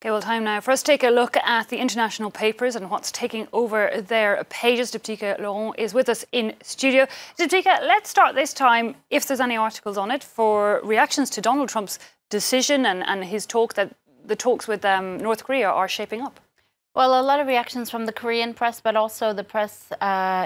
Okay, well, time now for us to take a look at the international papers and what's taking over their pages. Diptyque Laurent is with us in studio. Diptyque, let's start this time, if there's any articles on it, for reactions to Donald Trump's decision and his talk that the talks with North Korea are shaping up. Well, a lot of reactions from the Korean press, but also the press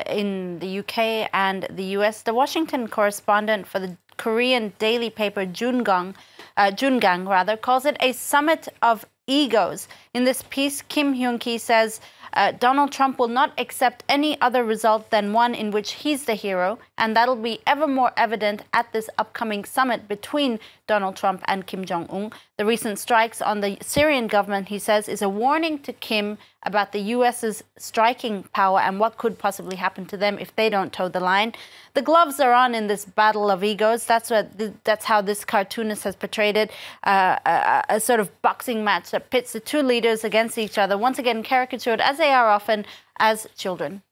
in the UK and the US. The Washington correspondent for the Korean daily paper Jong-un calls it a summit of egos. In this piece, Kim Hyun-ki says Donald Trump will not accept any other result than one in which he's the hero, and that'll be ever more evident at this upcoming summit between Donald Trump and Kim Jong-un. The recent strikes on the Syrian government, he says, is a warning to Kim about the U.S.'s striking power and what could possibly happen to them if they don't toe the line. The gloves are on in this battle of egos. That's how this cartoonist has portrayed it, a sort of boxing match that pits the two leaders against each other, once again caricatured, as they are often, as children.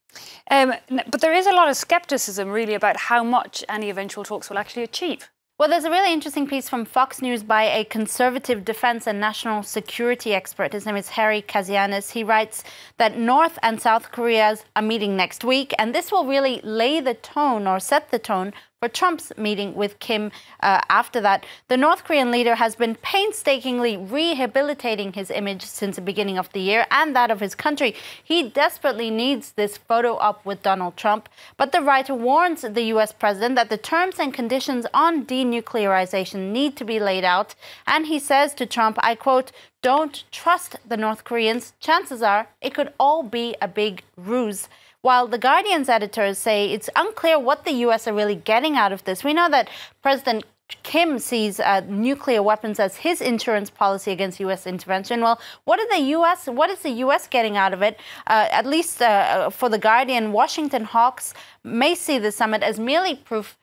But there is a lot of skepticism, really, about how much any eventual talks will actually achieve. Well, there's a really interesting piece from Fox News by a conservative defense and national security expert. His name is Harry Kazianis. He writes that North and South Koreas are meeting next week, and this will really lay the tone or set the tone for Trump's meeting with Kim after that. The North Korean leader has been painstakingly rehabilitating his image since the beginning of the year and that of his country. He desperately needs this photo op with Donald Trump. But the writer warns the U.S. president that the terms and conditions on denuclearization need to be laid out. And he says to Trump, I quote, "Don't trust the North Koreans. Chances are it could all be a big ruse." While The Guardian's editors say it's unclear what the U.S. are really getting out of this. We know that President Kim sees nuclear weapons as his insurance policy against U.S. intervention. Well, what is the U.S. getting out of it? At least for The Guardian, Washington hawks may see the summit as merely proof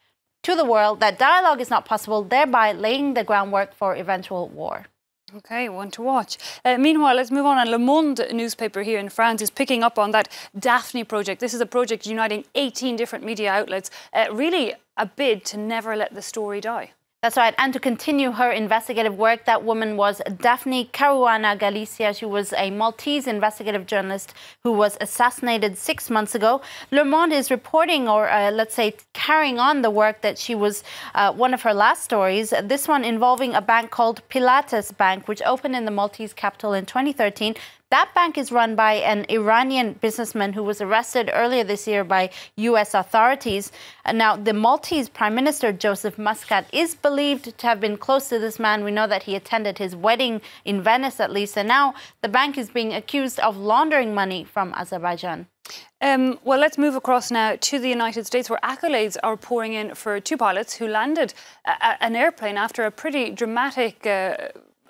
to the world that dialogue is not possible, thereby laying the groundwork for eventual war. Okay, one to watch. Meanwhile, let's move on. And Le Monde newspaper here in France is picking up on that Daphne project. This is a project uniting 18 different media outlets, really a bid to never let the story die. That's right. And to continue her investigative work, that woman was Daphne Caruana Galizia. She was a Maltese investigative journalist who was assassinated 6 months ago. Le Monde is reporting, or let's say carrying on the work that she was one of her last stories. This one involving a bank called Pilates Bank, which opened in the Maltese capital in 2013. That bank is run by an Iranian businessman who was arrested earlier this year by U.S. authorities. Now, the Maltese Prime Minister, Joseph Muscat, is believed to have been close to this man. We know that he attended his wedding in Venice, at least. And now the bank is being accused of laundering money from Azerbaijan. Well, let's move across now to the United States, where accolades are pouring in for two pilots who landed an airplane after a pretty dramatic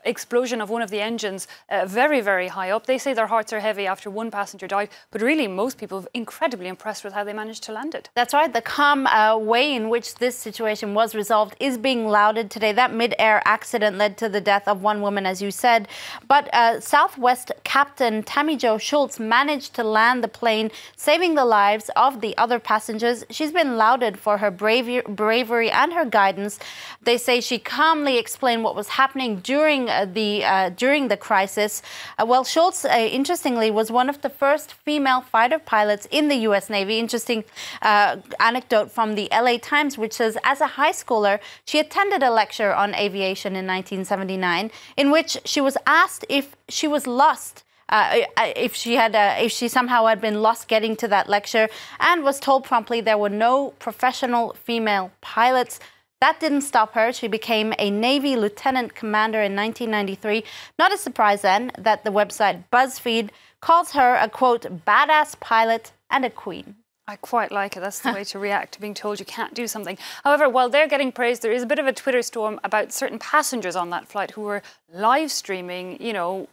explosion of one of the engines very, very high up. They say their hearts are heavy after one passenger died, but really most people are incredibly impressed with how they managed to land it. That's right. The calm way in which this situation was resolved is being lauded today. That mid-air accident led to the death of one woman, as you said. But Southwest Captain Tammy Jo Schultz managed to land the plane, saving the lives of the other passengers. She's been lauded for her bravery and her guidance. They say she calmly explained what was happening during the crisis. Well, Schultz, interestingly, was one of the first female fighter pilots in the U.S. Navy. Interesting anecdote from the LA Times, which says, as a high schooler, she attended a lecture on aviation in 1979, in which she was asked if she was lost. If she somehow had been lost getting to that lecture, and was told promptly there were no professional female pilots. That didn't stop her. She became a Navy lieutenant commander in 1993. Not a surprise then that the website BuzzFeed calls her a, quote, badass pilot and a queen. I quite like it. That's the way to react to being told you can't do something. However, while they're getting praised, there is a bit of a Twitter storm about certain passengers on that flight who were live streaming, you know,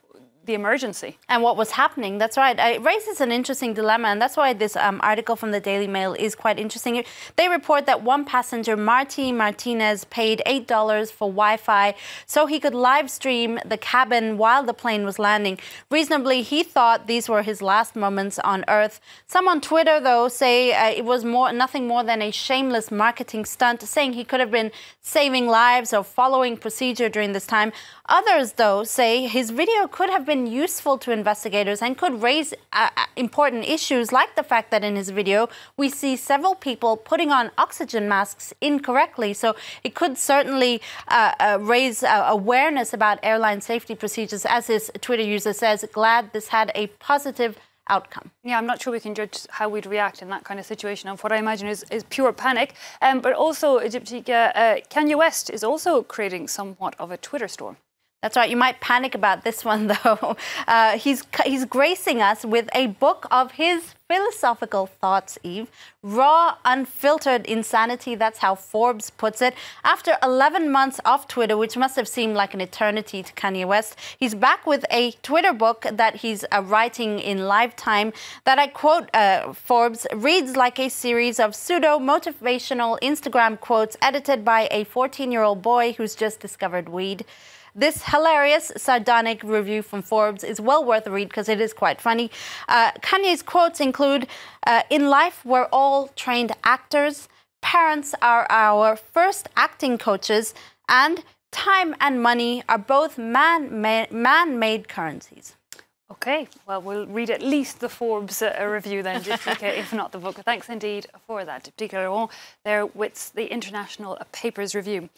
the emergency. And what was happening, that's right. It raises an interesting dilemma, and that's why this article from the Daily Mail is quite interesting. They report that one passenger, Marty Martinez, paid $8 for Wi-Fi so he could live stream the cabin while the plane was landing. Reasonably, he thought these were his last moments on Earth. Some on Twitter, though, say it was nothing more than a shameless marketing stunt, saying he could have been saving lives or following procedure during this time. Others, though, say his video could have been useful to investigators and could raise important issues, like the fact that in his video we see several people putting on oxygen masks incorrectly. So it could certainly raise awareness about airline safety procedures. As his Twitter user says, glad this had a positive outcome. Yeah, I'm not sure we can judge how we'd react in that kind of situation of what I imagine is pure panic. But also, Kanye West is also creating somewhat of a Twitter storm. That's right. You might panic about this one, though. He's gracing us with a book of his philosophical thoughts, Eve. Raw, unfiltered insanity. That's how Forbes puts it. After 11 months off Twitter, which must have seemed like an eternity to Kanye West, he's back with a Twitter book that he's writing in live time that, I quote Forbes, reads like a series of pseudo-motivational Instagram quotes edited by a 14-year-old boy who's just discovered weed. This hilarious, sardonic review from Forbes is well worth a read because it is quite funny. Kanye's quotes include, in life, we're all trained actors. Parents are our first acting coaches. And time and money are both man-made currencies. OK, well, we'll read at least the Forbes review then, if not the book. Thanks indeed for that. Particularly there with the International Papers Review.